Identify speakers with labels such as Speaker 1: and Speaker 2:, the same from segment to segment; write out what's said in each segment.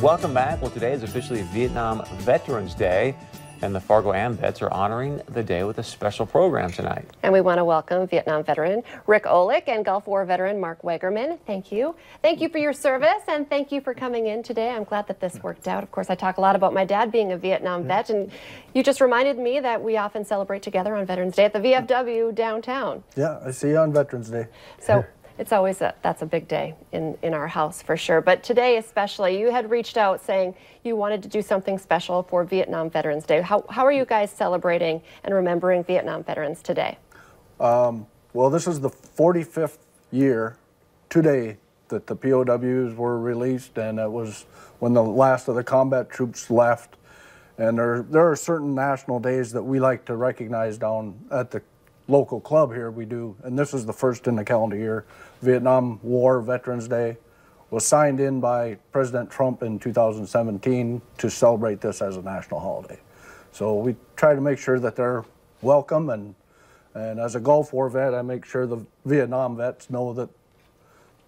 Speaker 1: Welcome back. Well, today is officially Vietnam Veterans Day, and the Fargo AmVets are honoring the day with a special program tonight.
Speaker 2: And we want to welcome Vietnam veteran Rick Olick and Gulf War veteran Mark Wegerman. Thank you. Thank you for your service, and thank you for coming in today. I'm glad that this worked out. Of course, I talk a lot about my dad being a Vietnam vet, and you just reminded me that we often celebrate together on Veterans Day at the VFW downtown.
Speaker 3: Yeah, I see you on Veterans Day.
Speaker 2: So it's always that's a big day in our house for sure. But today especially, you had reached out saying you wanted to do something special for Vietnam Veterans Day. How are you guys celebrating and remembering Vietnam veterans today?
Speaker 3: Well, this is the 45th year today that the POWs were released, and it was when the last of the combat troops left. And there are certain national days that we like to recognize down at the local club here. We do, and this is the first in the calendar year. Vietnam War Veterans Day was signed in by President Trump in 2017 to celebrate this as a national holiday. So we try to make sure that they're welcome, and as a Gulf War vet, I make sure the Vietnam vets know that,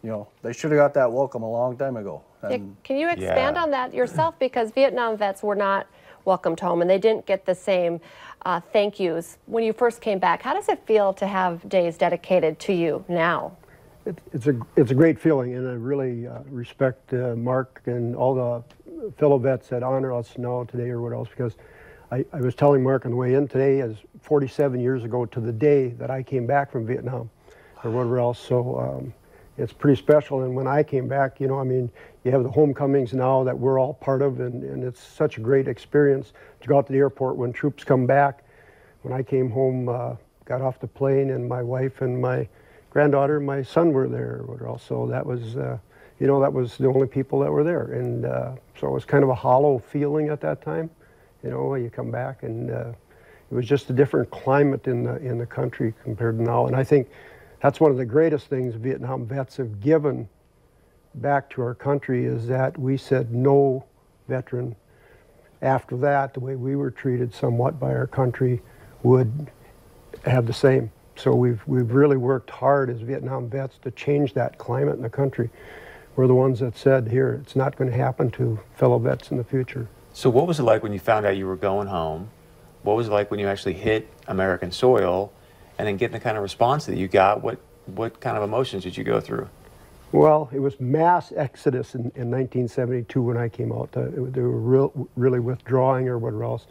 Speaker 3: you know, they should have got that welcome a long time ago. And
Speaker 2: can you expand on that yourself? Because Vietnam vets were not welcomed home, and they didn't get the same thank yous when you first came back. How does it feel to have days dedicated to you now?
Speaker 4: It's a great feeling, and I really respect Mark and all the fellow vets that honor us now today or what else, because I was telling Mark on the way in today is 47 years ago to the day that I came back from Vietnam or whatever else. So it's pretty special. And when I came back, you know, I mean, you have the homecomings now that we're all part of, and it's such a great experience to go out to the airport when troops come back. When I came home, got off the plane, and my wife and my granddaughter and my son were there. So that was, you know, that was the only people that were there. And so it was kind of a hollow feeling at that time. You know, you come back, and it was just a different climate in the country compared to now. And I think that's one of the greatest things Vietnam vets have given back to our country, is that we said no veteran after that, the way we were treated somewhat by our country, would have the same. So we've really worked hard as Vietnam vets to change that climate in the country. We're the ones that said, here, it's not going to happen to fellow vets in the future.
Speaker 1: So what was it like when you found out you were going home? What was it like when you actually hit American soil and then getting the kind of response that you got? What kind of emotions did you go through?
Speaker 4: Well, it was mass exodus in 1972 when I came out. They were really withdrawing or whatever else.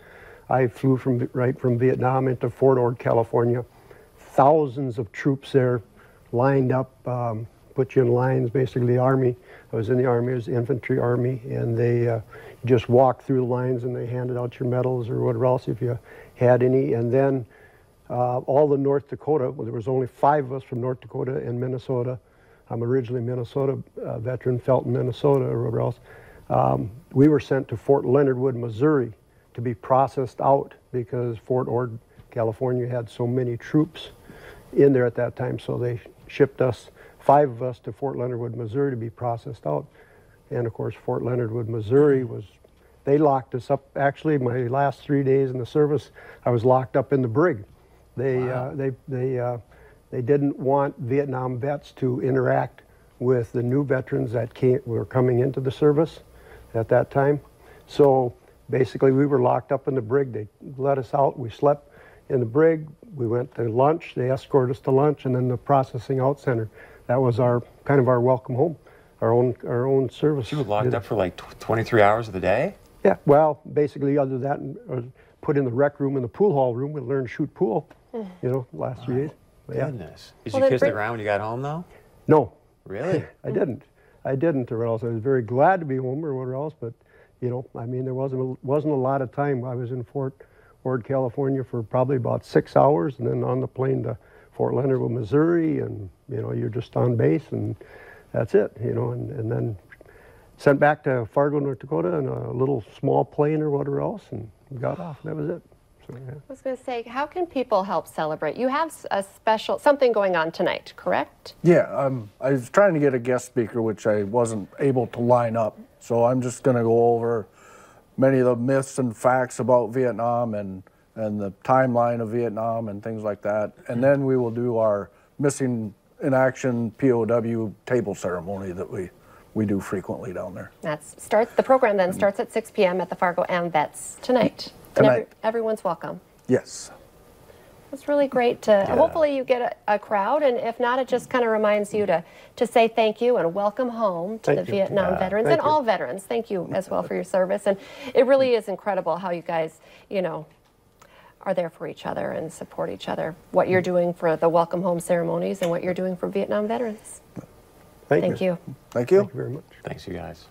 Speaker 4: I flew right from Vietnam into Fort Ord, California. Thousands of troops there lined up, put you in lines, basically the Army. I was in the Army, it was the Infantry Army, and they just walked through the lines and they handed out your medals or whatever else if you had any. And then all the North Dakota, well, there was only 5 of us from North Dakota and Minnesota. I'm originally a Minnesota veteran, Felton, Minnesota, or whatever else. We were sent to Fort Leonard Wood, Missouri to be processed out because Fort Ord, California had so many troops in there at that time, so they shipped us, 5 of us, to Fort Leonard Wood, Missouri to be processed out. And of course, Fort Leonard Wood, Missouri they locked us up. Actually, my last 3 days in the service, I was locked up in the brig. They didn't want Vietnam vets to interact with the new veterans that were coming into the service at that time. So basically, we were locked up in the brig. They let us out. We slept in the brig. We went to lunch. They escorted us to lunch, and then the processing out center. That was our kind of our welcome home, our own service.
Speaker 1: You were locked up for like 23 hours of the day?
Speaker 4: Yeah. Well, basically, other than that, put in the rec room and the pool hall room. We learned to shoot pool. You know, last 3 days.
Speaker 1: Goodness. Did you kiss the ground when you got home, though?
Speaker 4: No.
Speaker 1: Really?
Speaker 4: I didn't, or else I was very glad to be home or whatever else. But you know, I mean, there wasn't a lot of time. I was in Fort Ord, California for probably about 6 hours, and then on the plane to Fort Leonard Wood, Missouri, and you know, you're just on base, and that's it. You know, and then sent back to Fargo, North Dakota, in a little small plane or whatever else, and got off. That was it. So, yeah.
Speaker 2: I was going to say, how can people help celebrate? You have something going on tonight, correct?
Speaker 3: yeah, I was trying to get a guest speaker, which I wasn't able to line up. So I'm just going to go over many of the myths and facts about Vietnam and the timeline of Vietnam and things like that. And then we will do our Missing in Action POW table ceremony that we we do frequently down there.
Speaker 2: The program then starts at 6 p.m. at the Fargo Am Vets tonight.
Speaker 3: Tonight.
Speaker 2: Everyone's welcome.
Speaker 3: Yes.
Speaker 2: It's really great to, hopefully you get a crowd, and if not, it just kind of reminds you to say thank you and welcome home to the Vietnam veterans and all veterans. Thank you as well for your service. And it really is incredible how you guys, you know, are there for each other and support each other. What you're doing for the welcome home ceremonies and what you're doing for Vietnam veterans. Thank you.
Speaker 3: Thank you.
Speaker 4: Thank you very much.
Speaker 1: Thanks, you guys.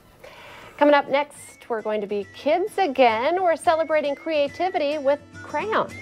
Speaker 2: Coming up next, we're going to be kids again. We're celebrating creativity with crayons.